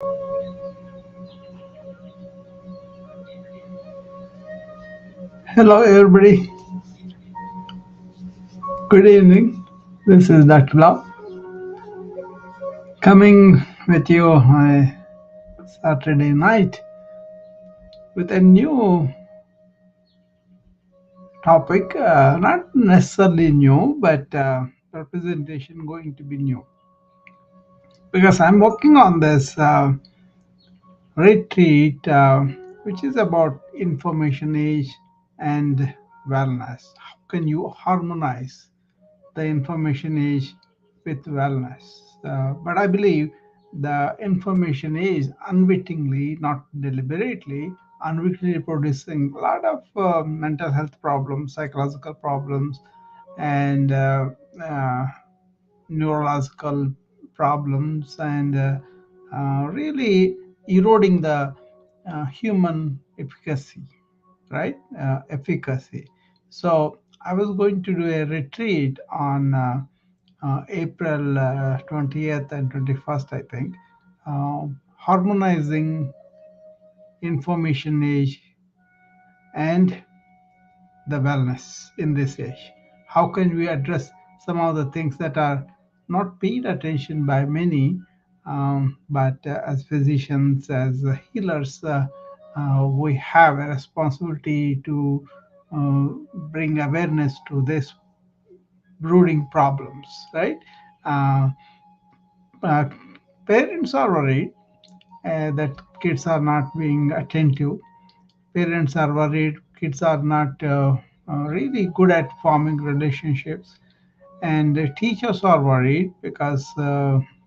Hello, everybody. Good evening. This is Dr. Love coming with you on a Saturday night with a new topic. Not necessarily new, but representation going to be new because I'm working on this retreat, which is about information age and wellness. How can you harmonize the information age with wellness? But I believe the information age unwittingly, not deliberately, unwittingly producing a lot of mental health problems, psychological problems, and neurological problems, and really eroding the human efficacy, right? Efficacy. So I was going to do a retreat on April 20th and 21st, I think, harmonizing information age and the wellness in this age. How can we address some of the things that are not paid attention by many, but as physicians, as healers, we have a responsibility to bring awareness to this brooding problems, right? Uh, uh, Parents are worried that kids are not being attentive. Parents are worried kids are not really good at forming relationships, and the teachers are worried because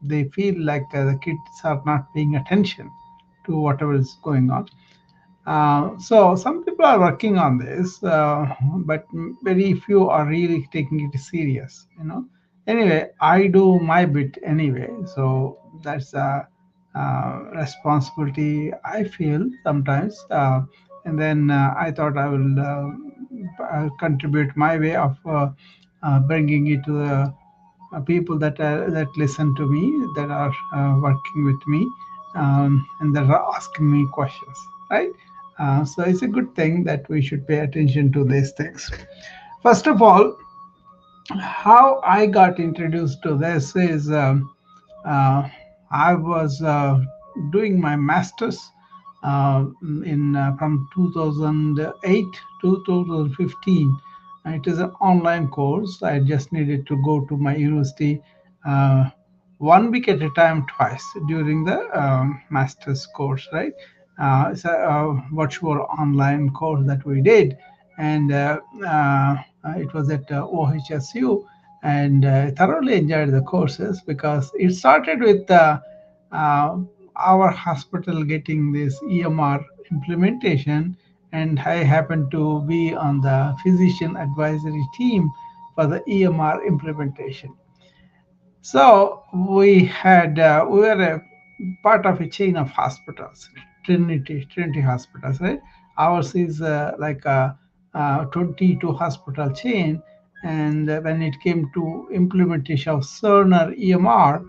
they feel like the kids are not paying attention to whatever is going on. So some people are working on this, but very few are really taking it serious. Anyway, I do my bit anyway, so that's a responsibility I feel sometimes. And then I thought I will contribute my way of bringing it to the people that listen to me, that are working with me, and that are asking me questions, right? So it's a good thing that we should pay attention to these things. First of all, how I got introduced to this is uh, I was doing my master's in from 2008 to 2015. It is an online course. I just needed to go to my university uh, 1 week at a time, twice during the master's course, right? It's a virtual online course that we did, and it was at OHSU, and thoroughly enjoyed the courses because it started with uh, our hospital getting this EMR implementation, and I happened to be on the physician advisory team for the EMR implementation. So we were a part of a chain of hospitals, Trinity hospitals, right? Ours is like a 22 hospital chain, and when it came to implementation of Cerner EMR,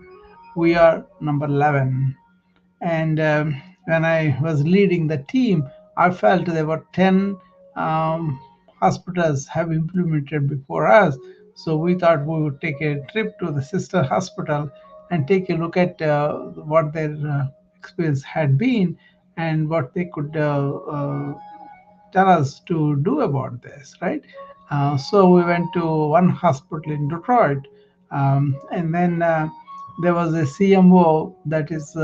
we are number 11. And when I was leading the team, I felt there were 10 um, hospitals have implemented before us. So we thought we would take a trip to the sister hospital and take a look at what their experience had been and what they could tell us to do about this, right? So we went to one hospital in Detroit, and then there was a CMO that is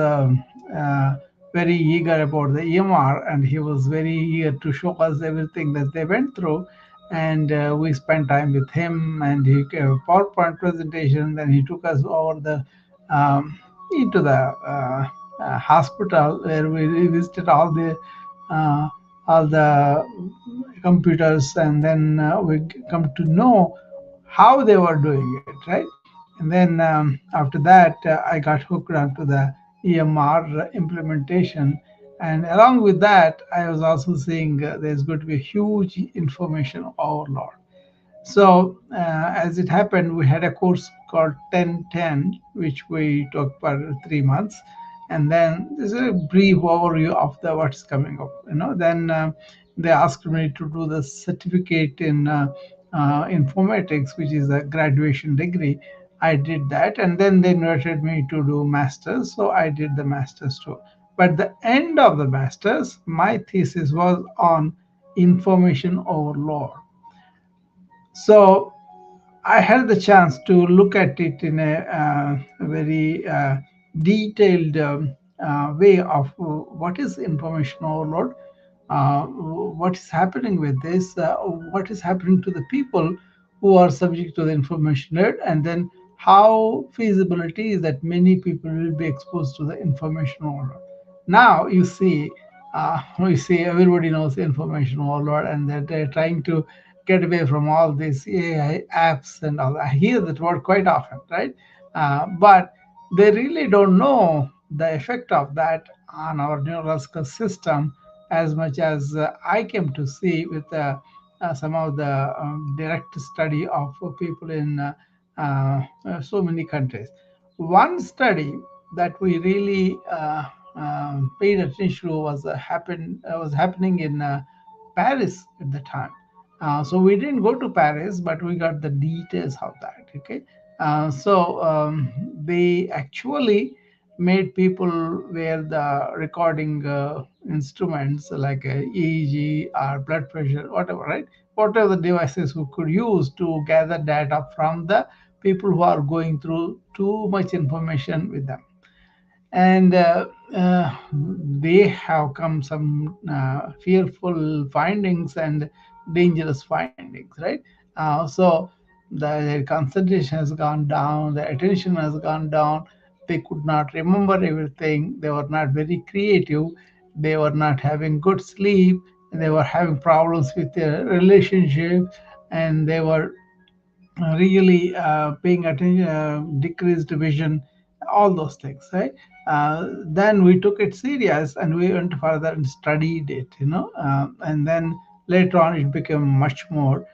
very eager about the EMR, and he was very eager to show us everything that they went through. And we spent time with him, and he gave a PowerPoint presentation. Then he took us over the into the hospital where we visited uh, all the computers, and then we come to know how they were doing it, right? And then after that, I got hooked onto the EMR implementation. And along with that, I was also seeing there's going to be a huge information overload. So, as it happened, we had a course called 1010, which we took for 3 months. and then this is a brief overview of the what's coming up. Then they asked me to do the certificate in informatics, which is a graduation degree. I did that, and then they invited me to do masters, so I did the masters too. But the end of the masters, my thesis was on information overload. So I had the chance to look at it in a very detailed way of what is information overload, what is happening with this, what is happening to the people who are subject to the information load, and then how feasible it is that many people will be exposed to the information overload. Now you see everybody knows information overload, and that they're trying to get away from all these AI apps and all. I hear that word quite often, right? But they really don't know the effect of that on our neurological system as much as I came to see with some of the direct study of people in so many countries. One study that we really paid attention to was happening in Paris at the time. So we didn't go to Paris, but we got the details of that. Okay, so they actually made people wear the recording instruments like EEG or blood pressure, whatever, right? Whatever the devices we could use to gather data from the people who are going through too much information with them. And they have come some fearful findings and dangerous findings, right? So their concentration has gone down, the attention has gone down, they could not remember everything, they were not very creative, they were not having good sleep, they were having problems with their relationships, and they were really paying attention, decreased vision, all those things, right? Then we took it serious and we went further and studied it, and then later on it became much more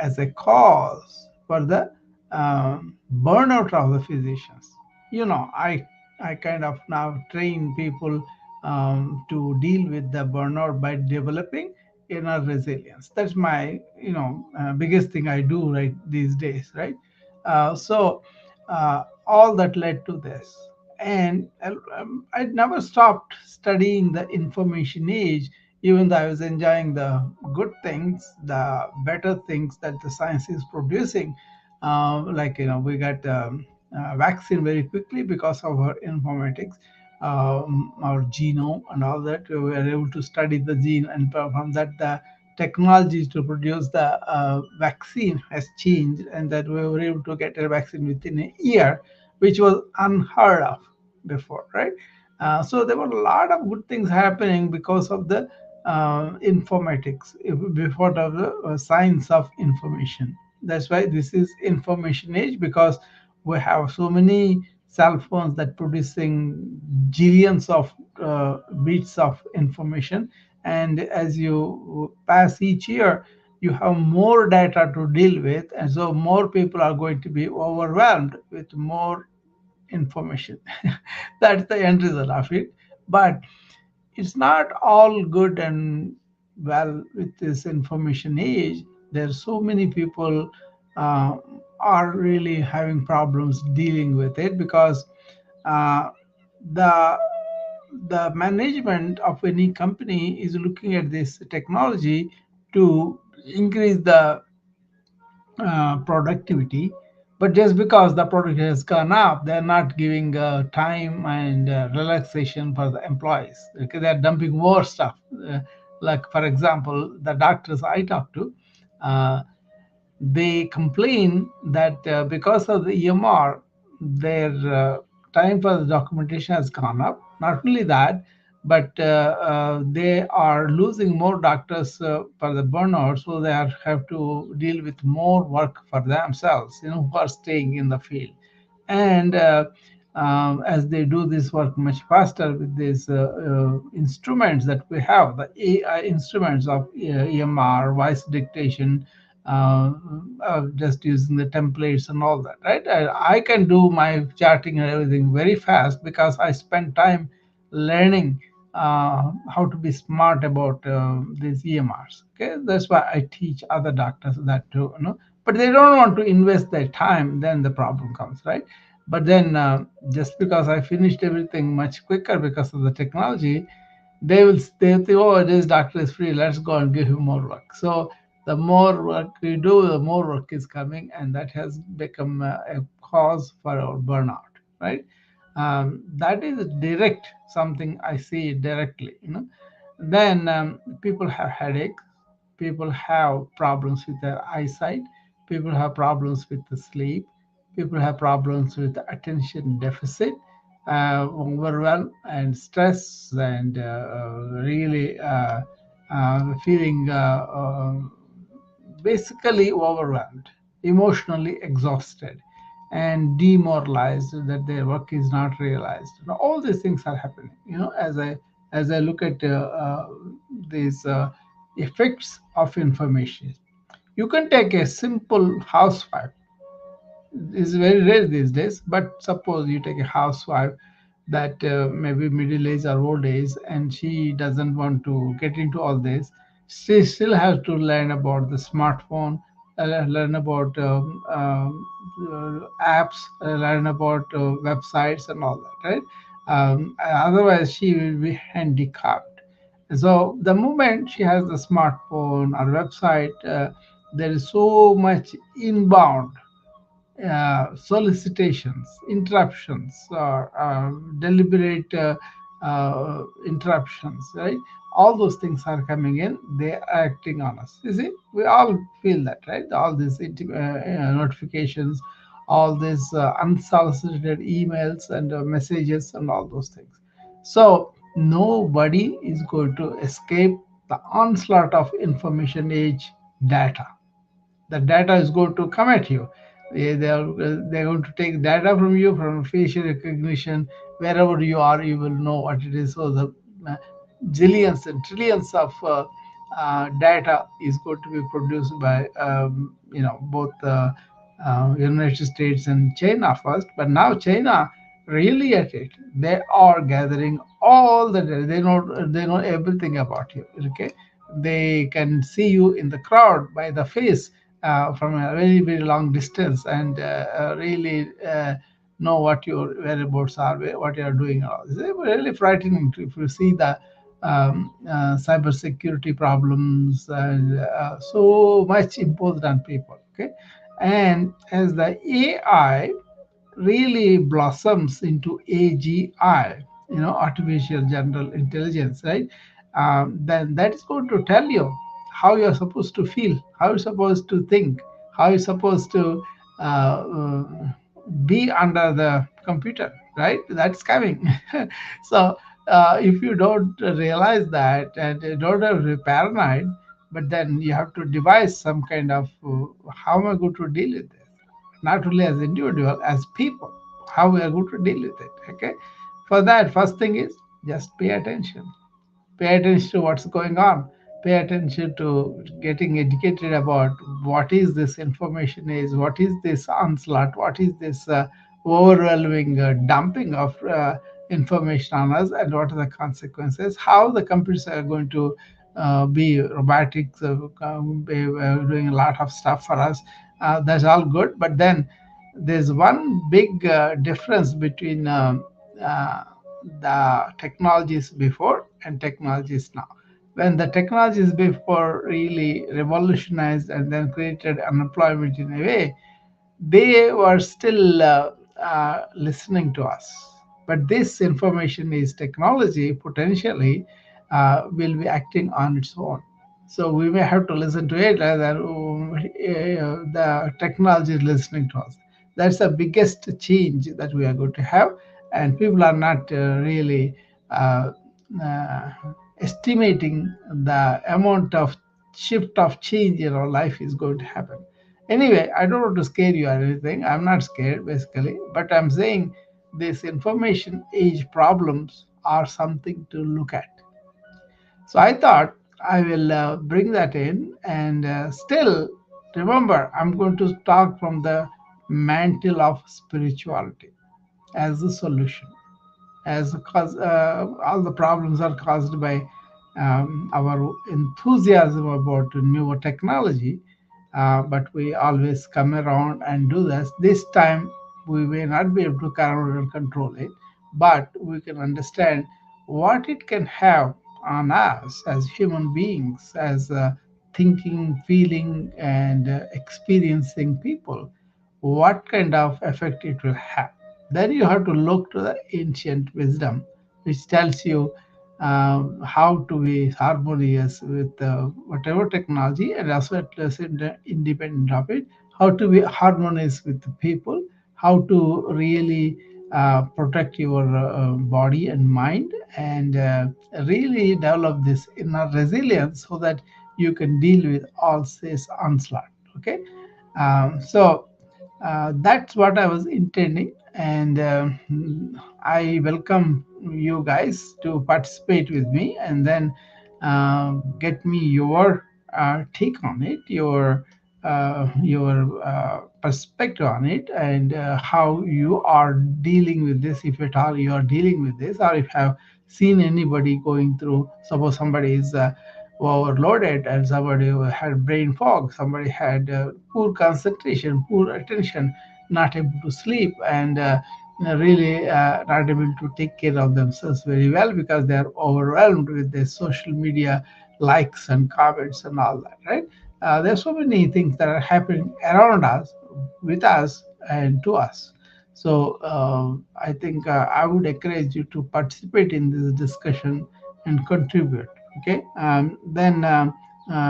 as a cause for the burnout of the physicians. I kind of now train people to deal with the burnout by developing inner resilience. That's my biggest thing I do right these days, right? So all that led to this, and I never stopped studying the information age, even though I was enjoying the good things, the better things that the science is producing. Like we got vaccine very quickly because of our informatics, our genome and all that. We were able to study the gene, and from that the technologies to produce the vaccine has changed, and that we were able to get a vaccine within a year, which was unheard of before, right? So there were a lot of good things happening because of the informatics, before the science of information. That's why this is information age, because we have so many cell phones that producing zillions of bits of information, and as you pass each year you have more data to deal with, and so more people are going to be overwhelmed with more information. That's the end result of it. But it's not all good and well with this information age. There's so many people uh, are really having problems dealing with it, because uh, the the management of any company is looking at this technology to increase the productivity. But just because the productivity has gone up, they're not giving time and relaxation for the employees. Okay, they're dumping more stuff. Like, for example, the doctors I talk to, uh, they complain that because of the EMR, their time for the documentation has gone up. Not only that, but they are losing more doctors for the burnout, so they have to deal with more work for themselves, who are staying in the field. And as they do this work much faster with these instruments that we have, the AI instruments of EMR, voice dictation, uh, just using the templates and all that, right? I can do my charting and everything very fast because I spend time learning how to be smart about these EMRs. Okay, that's why I teach other doctors that too. But they don't want to invest their time. Then the problem comes, right? But then just because I finished everything much quicker because of the technology, they think, oh, this doctor is free, let's go and give him more work. So the more work we do, the more work is coming, and that has become a cause for our burnout, right? That is direct, something I see directly. Then people have headaches, people have problems with their eyesight, people have problems with the sleep, people have problems with attention deficit, overwhelm and stress, and really feeling basically overwhelmed, emotionally exhausted, and demoralized that their work is not realized. All these things are happening. As I look at these effects of information, you can take a simple housewife. It's very rare these days, but suppose you take a housewife that maybe middle age or old age, and she doesn't want to get into all this. She still has to learn about the smartphone, learn about apps, learn about websites and all that, right? Otherwise she will be handicapped. So the moment she has the smartphone or website, there is so much inbound solicitations, interruptions, or deliberate interruptions, right? All those things are coming in, they are acting on us. You see, we all feel that, right? All these notifications, all these unsolicited emails and messages, and all those things. So, nobody is going to escape the onslaught of information age data. The data is going to come at you. They're going to take data from you, from facial recognition. Wherever you are, you will know what it is. So the uh, zillions and trillions of data is going to be produced by both United States and China first. But now China really at it. They are gathering all the data. They know everything about you. Okay, they can see you in the crowd by the face from a very very long distance, and really know what your whereabouts are, what you are doing. It's really frightening if you see the cyber security problems, and so much imposed on people. Okay, and as the AI really blossoms into AGI, artificial general intelligence, right? Then that is going to tell you how you're supposed to feel, how you're supposed to think, how you're supposed to be under the computer, right? That's coming. So if you don't realize that and you don't have to be paranoid, but then you have to devise some kind of how am I going to deal with this? Not only as individual, as people, how we are going to deal with it. Okay, for that, first thing is just pay attention. Pay attention to what's going on. Pay attention to getting educated about what is this information is, what is this onslaught, what is this overwhelming dumping of information on us, and what are the consequences, how the computers are going to be robotic, be doing a lot of stuff for us. That's all good, but then there's one big difference between uh, the technologies before and technologies now. When the technologies before really revolutionized and then created unemployment in a way, they were still listening to us. But this information is technology potentially will be acting on its own. So we may have to listen to it rather the technology is listening to us. That's the biggest change that we are going to have, and people are not really uh, uh, estimating the amount of shift of change in our life is going to happen. Anyway, I don't want to scare you or anything. I'm not scared basically, but I'm saying these information age problems are something to look at. So I thought I will bring that in, and still Remember, I'm going to talk from the mantle of spirituality as the solution, as cause all the problems are caused by our enthusiasm about newer technology, but we always come around and do this. This time we may not be able to control it, but we can understand what it can have on us as human beings, as thinking, feeling, and experiencing people, what kind of effect it will have. Then you have to look to the ancient wisdom, which tells you how to be harmonious with whatever technology, and also at least independent of it, how to be harmonious with the people, how to really protect your body and mind, and really develop this inner resilience so that you can deal with all this onslaught. Okay, that's what I was intending, and I welcome you guys to participate with me, and then get me your take on it, your perspective on it, and how you are dealing with this, if at all you are dealing with this, or if you have seen anybody going through. Suppose somebody is overloaded, and somebody who had brain fog, somebody had poor concentration, poor attention, not able to sleep, and really not able to take care of themselves very well because they are overwhelmed with the social media likes and comments and all that, right? There's so many things that are happening around us, with us, and to us. So I think I would encourage you to participate in this discussion and contribute. Okay, then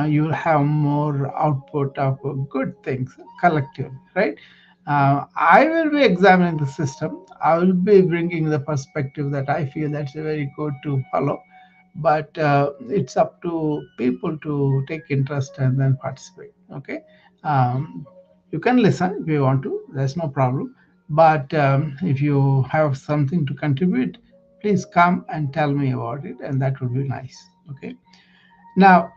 you will have more output of good things collectively, right? I will be examining the system. I will be bringing the perspective that I feel that's very good to follow, but it's up to people to take interest and then participate. Okay, um, you can listen if you want to. There's no problem. But if you have something to contribute, please come and tell me about it, and that would be nice. Okay. Now,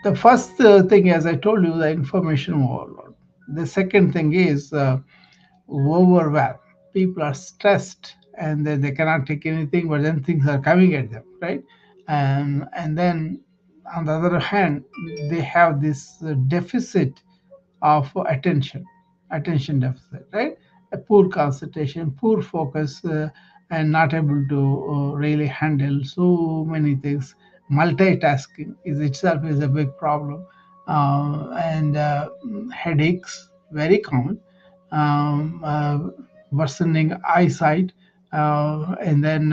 the first thing, as I told you, the information overload. The second thing is overwhelm. People are stressed and they cannot take anything, but then things are coming at them, right? And then on the other hand, they have this deficit of attention deficit, right? A poor concentration, poor focus, and not able to really handle so many things. Multitasking is itself is a big problem, and headaches very common, worsening eyesight, and then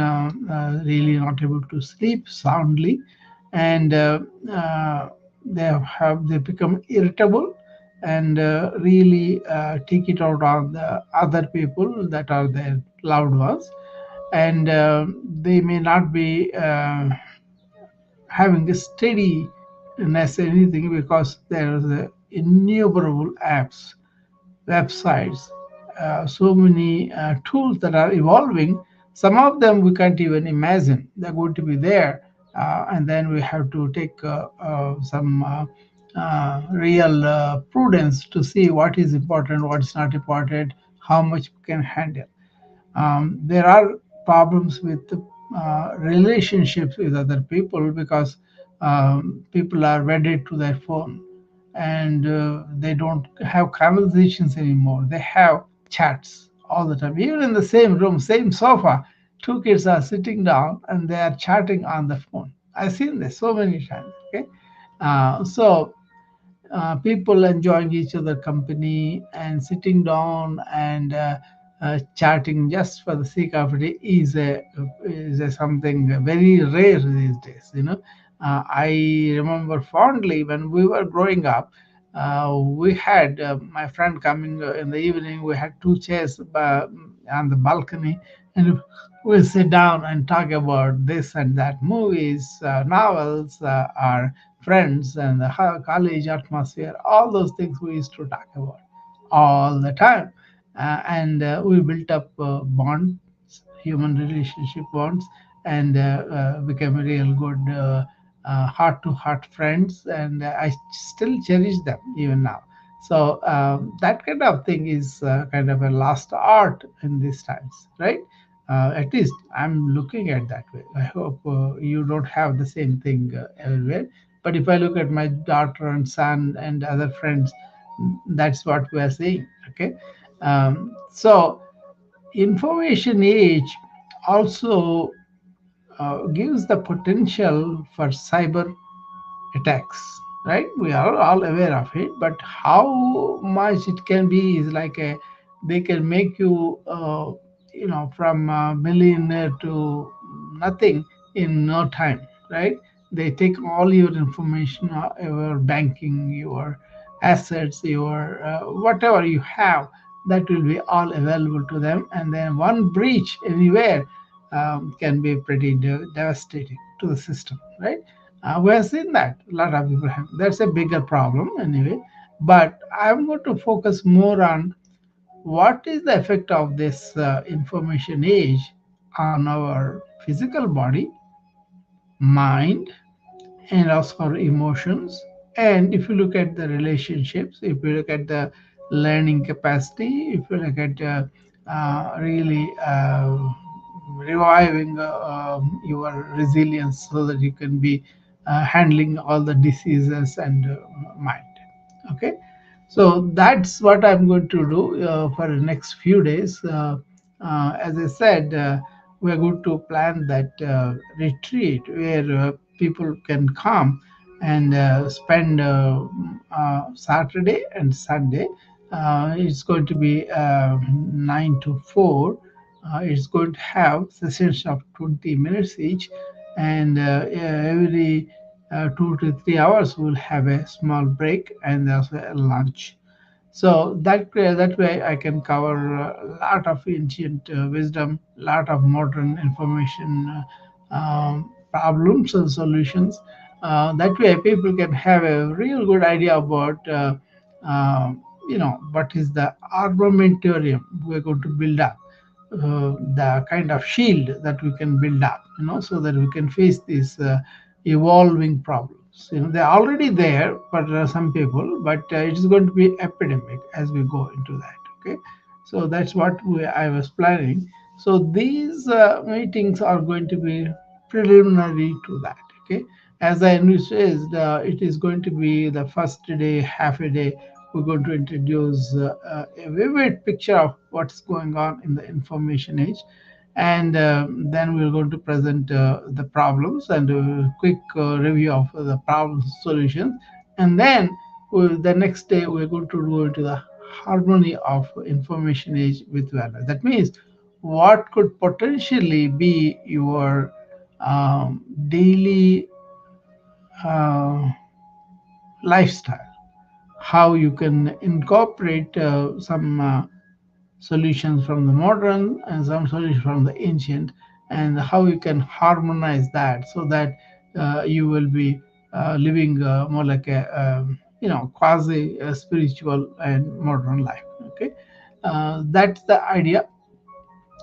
really not able to sleep soundly, and they become irritable, and really take it out on the other people that are their loved ones, and they may not be having a steadiness anything because there is innumerable apps, websites, so many tools that are evolving. Some of them we can't even imagine they're going to be there, and then we have to take some real prudence to see what is important, what is not important, how much we can handle. There are problems with relationships with other people because people are wedded to their phone, and they don't have conversations anymore. They have chats all the time. Even in the same room, same sofa, two kids are sitting down and they are chatting on the phone. I've seen this so many times. Okay, so people enjoying each other company and sitting down and chatting just for the sake of it is a something very rare these days. I remember fondly when we were growing up. We had my friend coming in the evening. We had two chairs on the balcony, and we sit down and talk about this and that, movies, novels, our friends, and the college atmosphere. All those things we used to talk about all the time, and we built up bonds, human relationship bonds, and became real good heart to heart friends, and I still cherish them even now. So that kind of thing is kind of a lost art in these times, right? At least I'm looking at that way. I hope you don't have the same thing everywhere. But if I look at my daughter and son and other friends, that's what we are seeing. Okay, so information age also gives the potential for cyber attacks, right? We are all aware of it, but how much it can be is like a, they can make you from a millionaire to nothing in no time, right? They take all your information, your banking, your assets, your whatever you have, that will be all available to them, and then one breach anywhere can be pretty devastating to the system, right? We have seen that a lot of people have. That's a bigger problem anyway. But I'm going to focus more on what is the effect of this information age on our physical body, mind, and also our emotions. And if you look at the relationships, if you look at the learning capacity, if you look at really reviving your resilience so that you can be handling all the diseases and mind. Okay, so that's what I'm going to do for the next few days. As I said, we're going to plan that retreat where people can come and spend Saturday and Sunday. It's going to be 9 to 4. It's going to have sessions of 20 minutes each, and every 2 to 3 hours we'll have a small break and also a lunch. So that way I can cover a lot of ancient wisdom, lot of modern information problems and solutions. That way people can have a real good idea about uh, what is the armamentarium we're going to build up, the kind of shield that we can build up, so that we can face these evolving problems. They're already there for some people, but it is going to be epidemic as we go into that. Okay, so that's what I was planning. So these meetings are going to be preliminary to that. Okay, as I says, it is going to be the first day, half a day. We're going to introduce a vivid picture of what's going on in the information age, and then we're going to present the problems and a quick review of the problem solutions, and then the next day we're going to go into the harmony of information age with wellness. That means what could potentially be your daily uh, lifestyle, how you can incorporate some solutions from the modern and some solutions from the ancient, and how you can harmonize that so that you will be living more like a quasi spiritual and modern life. Okay, that's the idea,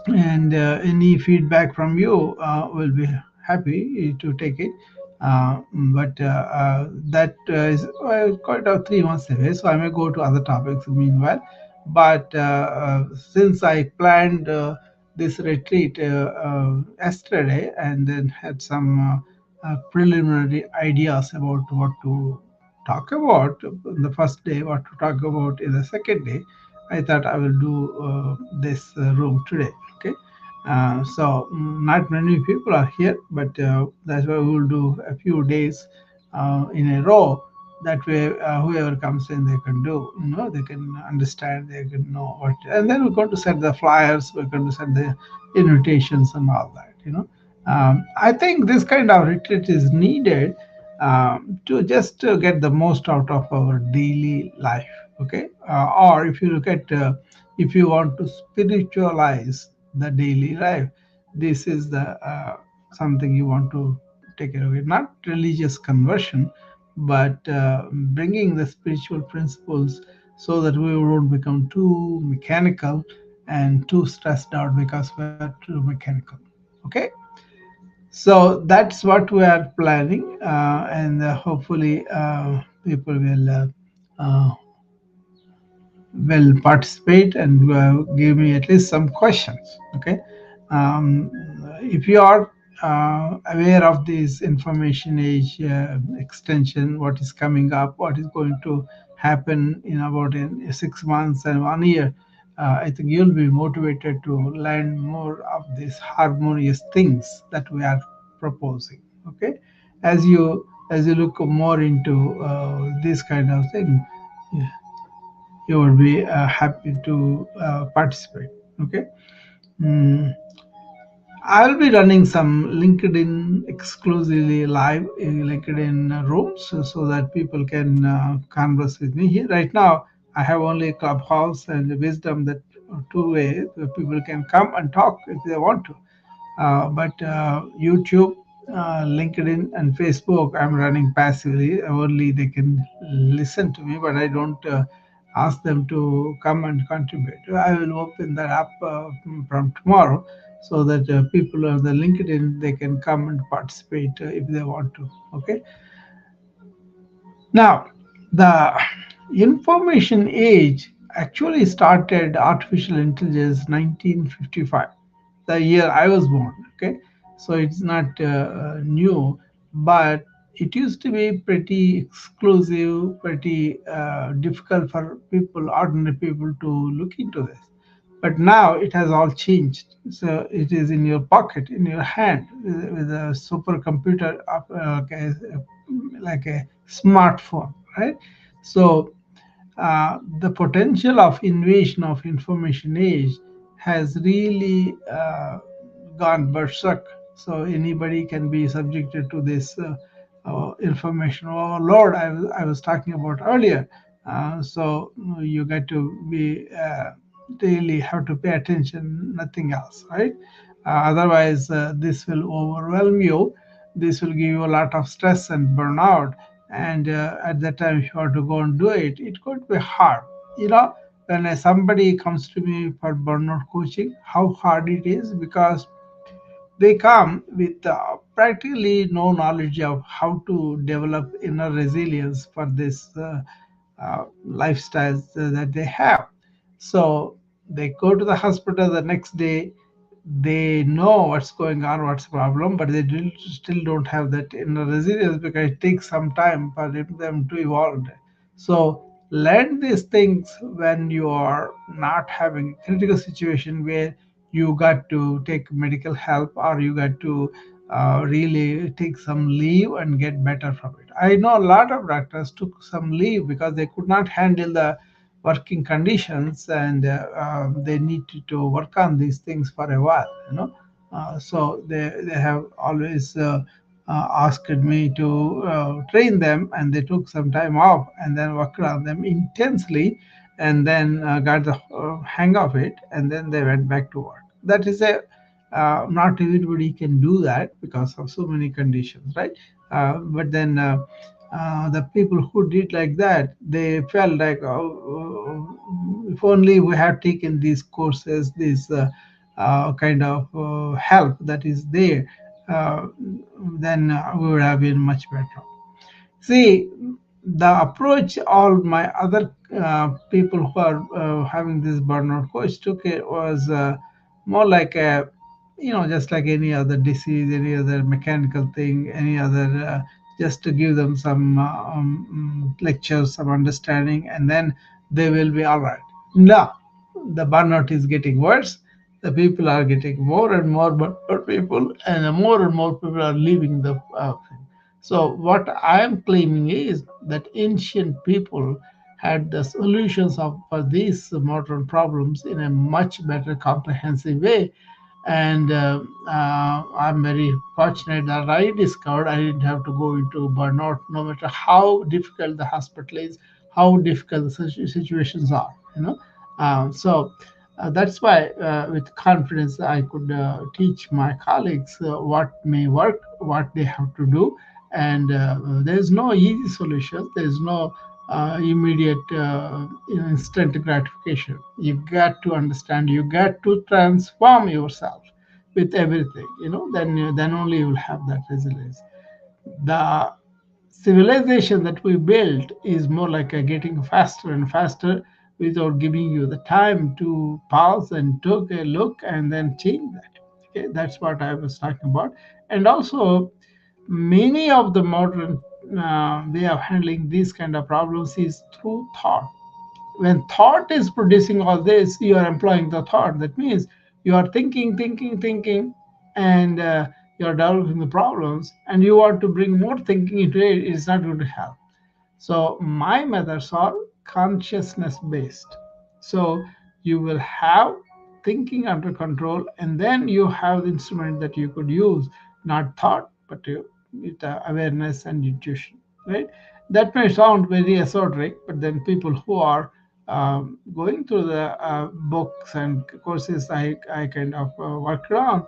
and any feedback from you will be happy to take it. But that is quite 3 months away, so I may go to other topics meanwhile. But since I planned this retreat yesterday and then had some preliminary ideas about what to talk about in the first day, what to talk about in the second day, I thought I will do this room today. Okay, so not many people are here, but that's why we will do a few days in a row. That way, whoever comes in, they can do, they can understand, they can know what, and then we're going to set the flyers, we're going to set the invitations and all that. I think this kind of retreat is needed to just get the most out of our daily life. Okay, or if you look at if you want to spiritualize the daily life, this is the something you want to take care of it. Not religious conversion, but bringing the spiritual principles so that we won't become too mechanical and too stressed out because we're too mechanical. Okay, So that's what we are planning, and hopefully people uh, will participate and give me at least some questions. Okay, um, if you are aware of this information age extension, what is coming up, what is going to happen in about in 6 months and 1 year, I think you'll be motivated to learn more of these harmonious things that we are proposing. Okay, as you look more into this kind of thing, you will be happy to participate. Okay. Mm, I'll be running some LinkedIn exclusively live in LinkedIn rooms so that people can converse with me. Here right now, I have only Clubhouse and the Wisdom, that two ways people can come and talk if they want to. But YouTube, LinkedIn, and Facebook, I'm running passively. Only they can listen to me, but I don't ask them to come and contribute. I will open that up from tomorrow so that people on the LinkedIn, they can come and participate if they want to. Okay. Now, the information age actually started artificial intelligence 1955, the year I was born. Okay, so it's not new, but it used to be pretty exclusive, pretty difficult for people, ordinary people, to look into this. But now it has all changed. So it is in your pocket, in your hand, with a supercomputer, like a smartphone, right? So the potential of invasion of information age has really gone berserk. So anybody can be subjected to this information overload I was talking about earlier. So you get to be really have to pay attention, nothing else, right? Otherwise, this will overwhelm you. This will give you a lot of stress and burnout. And at that time, if you have to go and do it, it could be hard. You know, when somebody comes to me for burnout coaching, how hard it is, because they come with practically no knowledge of how to develop inner resilience for this lifestyles that they have. So they go to the hospital the next day. They know what's going on, what's the problem, but they still don't have that inner resilience because it takes some time for them to evolve. So learn these things when you are not having a critical situation where you got to take medical help, or you got to really take some leave and get better from it. I know a lot of doctors took some leave because they could not handle the working conditions, and they need to work on these things for a while. So they have always asked me to train them, and they took some time off and then worked on them intensely, and then got the hang of it, and then they went back to work. That is a not everybody can do that because of so many conditions, right? But then the people who did like that, they felt like, if only we had taken these courses, this kind of help that is there, uh, then we would have been much better. See, the approach all my other people who are having this burnout coach took it was more like a, just like any other disease, any other mechanical thing, any other, just to give them some lectures, some understanding, and then they will be all right. No, the burnout is getting worse. The people are getting more and more burnout people, and more people are leaving the thing. So what I am claiming is that ancient people had the solutions for these modern problems in a much better comprehensive way. And I'm very fortunate that I discovered I didn't have to go into burnout, no matter how difficult the hospital is, how difficult the situations are. So that's why, with confidence, I could teach my colleagues what may work, what they have to do, and there's no easy solution. There's no immediate, instant gratification. You got to understand. You got to transform yourself. with everything, then only you will have that resilience. The civilization that we built is more like a getting faster and faster without giving you the time to pause and take a look and then change that. Okay, that's what I was talking about. And also, many of the modern way of handling these kind of problems is through thought. When thought is producing all this, you are employing the thought. That means you are thinking, and you are developing the problems, and you want to bring more thinking into it. It's not going to help. So my methods are consciousness based. So you will have thinking under control, and then you have the instrument that you could use, not thought, but with awareness and intuition, right? That may sound very esoteric, but then people who are going through the books and courses I kind of worked on,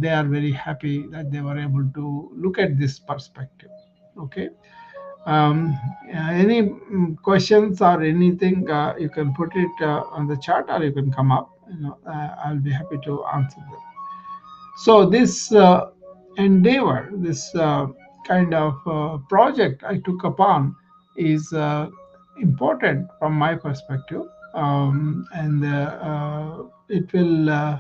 they are very happy that they were able to look at this perspective. Okay. Any questions or anything, you can put it on the chat, or you can come up. I'll be happy to answer them. So this endeavor, this kind of project I took upon, is important from my perspective, and it will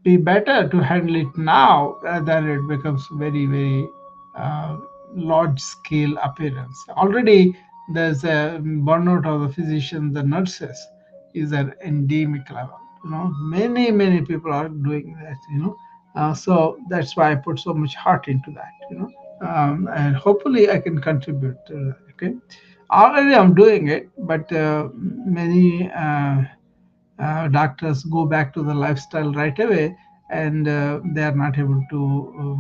be better to handle it now rather than it becomes very, very uh, large scale appearance. Already there's a burnout of the physicians, the nurses is an endemic level. Many people are doing that. So that's why I put so much heart into that. And hopefully I can contribute to that. Okay, already I'm doing it, but many doctors go back to the lifestyle right away, and they are not able to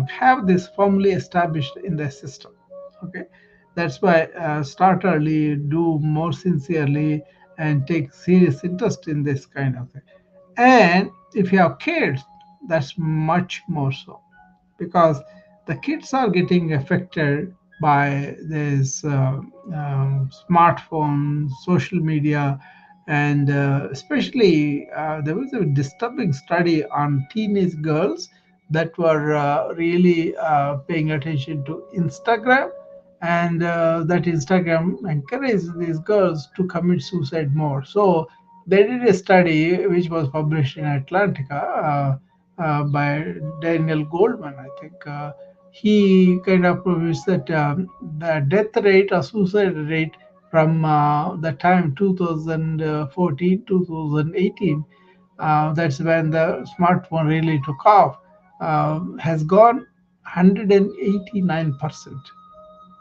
have this firmly established in their system. Okay, that's why start early, do more sincerely, and take serious interest in this kind of thing. And if you have kids, that's much more so, because the kids are getting affected by this smartphone, social media, and especially there was a disturbing study on teenage girls that were really paying attention to Instagram, and that Instagram encouraged these girls to commit suicide more. So they did a study which was published in Atlantica by Daniel Goldman, I think. He kind of proves that the death rate or suicide rate from the time 2014 2018, that's when the smartphone really took off, has gone 189%.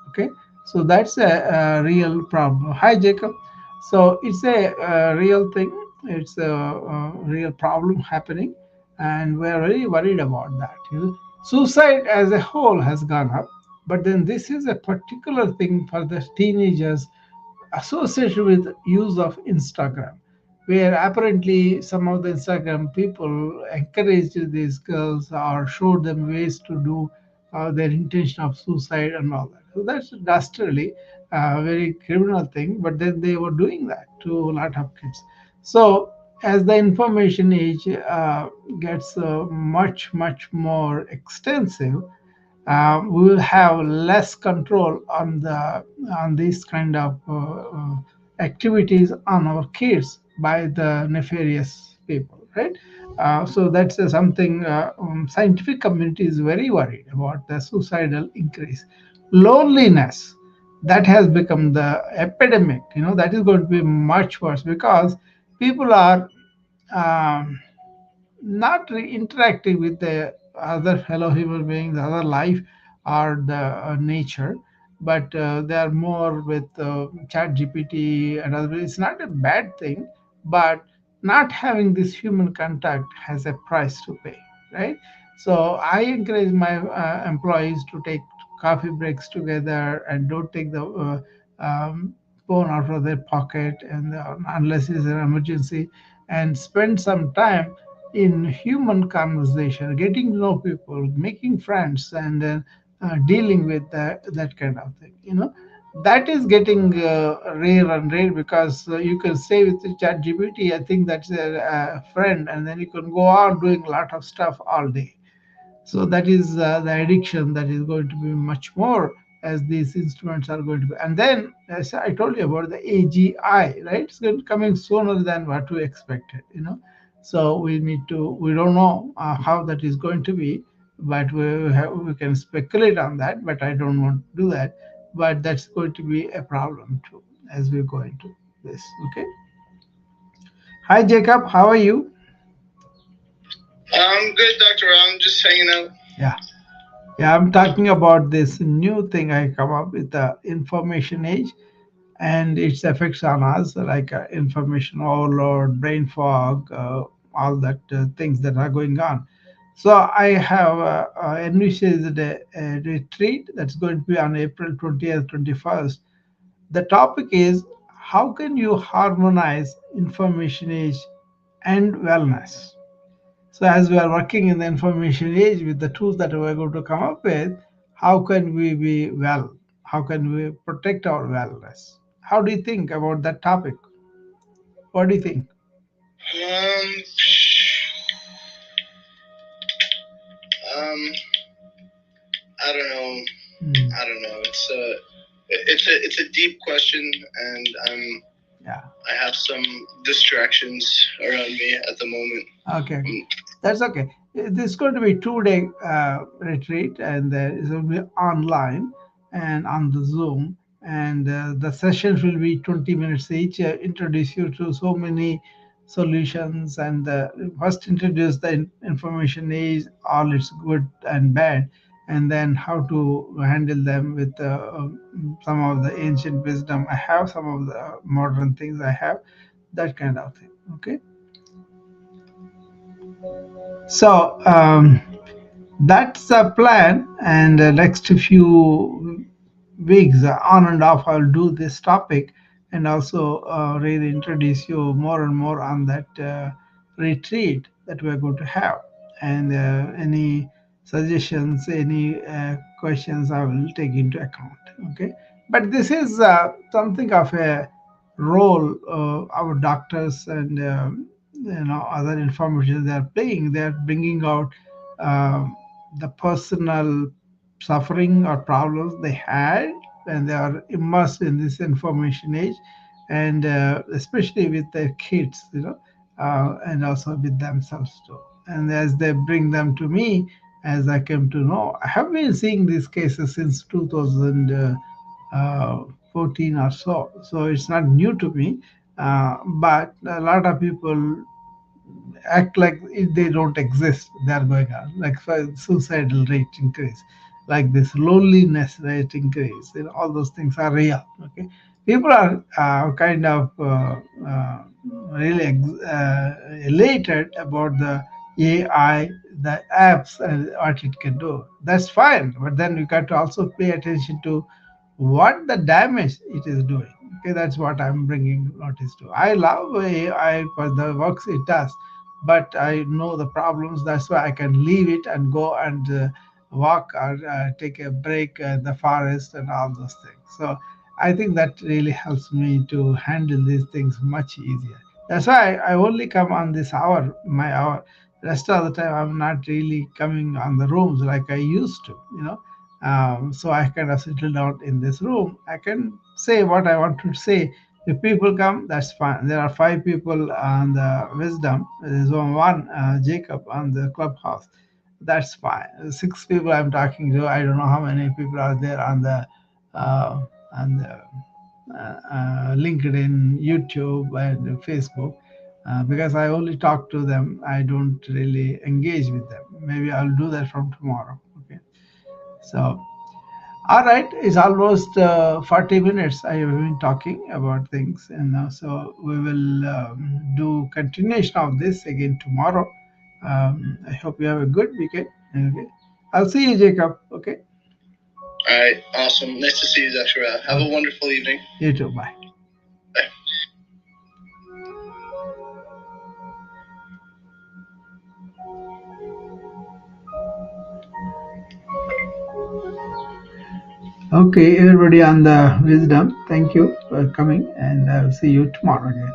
Okay, so that's a real problem. Hi Jacob. So it's a real thing. It's a real problem happening, and we're really worried about that. Suicide as a whole has gone up, but then this is a particular thing for the teenagers associated with use of Instagram, where apparently some of the Instagram people encouraged these girls or showed them ways to do their intention of suicide and all that. So that's dastardly, very criminal thing. But then they were doing that to a lot of kids. So as the information age gets much more extensive, we will have less control on these kind of activities on our kids by the nefarious people, right? So that's something scientific community is very worried about, the suicidal increase. Loneliness, that has become the epidemic. That is going to be much worse, because people are um, not interacting with the other fellow human beings, the other life, or the nature, but they are more with chat GPT and other. It's not a bad thing, but not having this human contact has a price to pay, right? So I encourage my employees to take coffee breaks together and don't take the phone out of their pocket, and unless it's an emergency, and spend some time in human conversation, getting to know people, making friends, and then dealing with that kind of thing. that is getting rare and rare, because you can say with the chat gpt, I think that's a friend, and then you can go on doing a lot of stuff all day. So that is the addiction that is going to be much more as these instruments are going to be. And then, as I told you about the agi, right, it's going to coming sooner than what we expected, so we don't know how that is going to be, but we can speculate on that, but I don't want to do that. But that's going to be a problem too as we go into this. Okay. Hi Jacob, how are you? I'm good, Dr. I'm just hanging out. Yeah. Yeah, I'm talking about this new thing I come up with, the information age and its effects on us, like information overload, brain fog, all that things that are going on. So I have envisaged a retreat that's going to be on April 20th, 21st. The topic is, how can you harmonize information age and wellness? So, as we are working in the information age with the tools that we're going to come up with, how can we be well? How can we protect our wellness? How do you think about that topic? What do you think? Um, um, I don't know. Hmm. I don't know. It's a deep question, and Yeah. I have some distractions around me at the moment. Okay, okay. That's okay. This is going to be 2 day retreat, and it will be online and on the Zoom. And the sessions will be 20 minutes each. Introduce you to so many solutions, and first introduce the information is all its good and bad, and then how to handle them with some of the ancient wisdom I have, some of the modern things I have, that kind of thing. Okay. So that's the plan, and next few weeks, on and off, I'll do this topic, and also really introduce you more and more on that retreat that we're going to have. And any suggestions, any questions, I will take into account. Okay, but this is something of a role our doctors and other information they are playing. They are bringing out um, the personal suffering or problems they had when they are immersed in this information age, and especially with their kids, and also with themselves too. And as they bring them to me, as I came to know, I have been seeing these cases since 2014 or so. So it's not new to me, but a lot of people act like if they don't exist, they are going on, like suicidal rate increase, like this loneliness rate increase, all those things are real. Okay, people are kind of really elated about the AI, the apps, and what it can do. That's fine, but then you got to also pay attention to what the damage it is doing. Okay, that's what I'm bringing notice to. I love AI for the works it does, but I know the problems. That's why I can leave it and go and walk or take a break in the forest and all those things. So I think that really helps me to handle these things much easier. That's why I only come on this hour, my hour. Rest of the time, I'm not really coming on the rooms like I used to. So I kind of settle down in this room. I can say what I want to say. If people come, that's fine. There are 5 people on the wisdom. There's one Jacob on the clubhouse. That's fine. 6 people I'm talking to. I don't know how many people are there uh, on the LinkedIn, YouTube, and Facebook. Because I only talk to them, I don't really engage with them. Maybe I'll do that from tomorrow. Okay. So all right, it's almost 40 minutes I have been talking about things, and so we will do continuation of this again tomorrow. I hope you have a good weekend. Okay. I'll see you, Jacob. Okay. All right, awesome. Nice to see you, Dr. Have a wonderful evening. You too. Bye. Bye. Okay, everybody on the wisdom, thank you for coming, and I'll see you tomorrow again.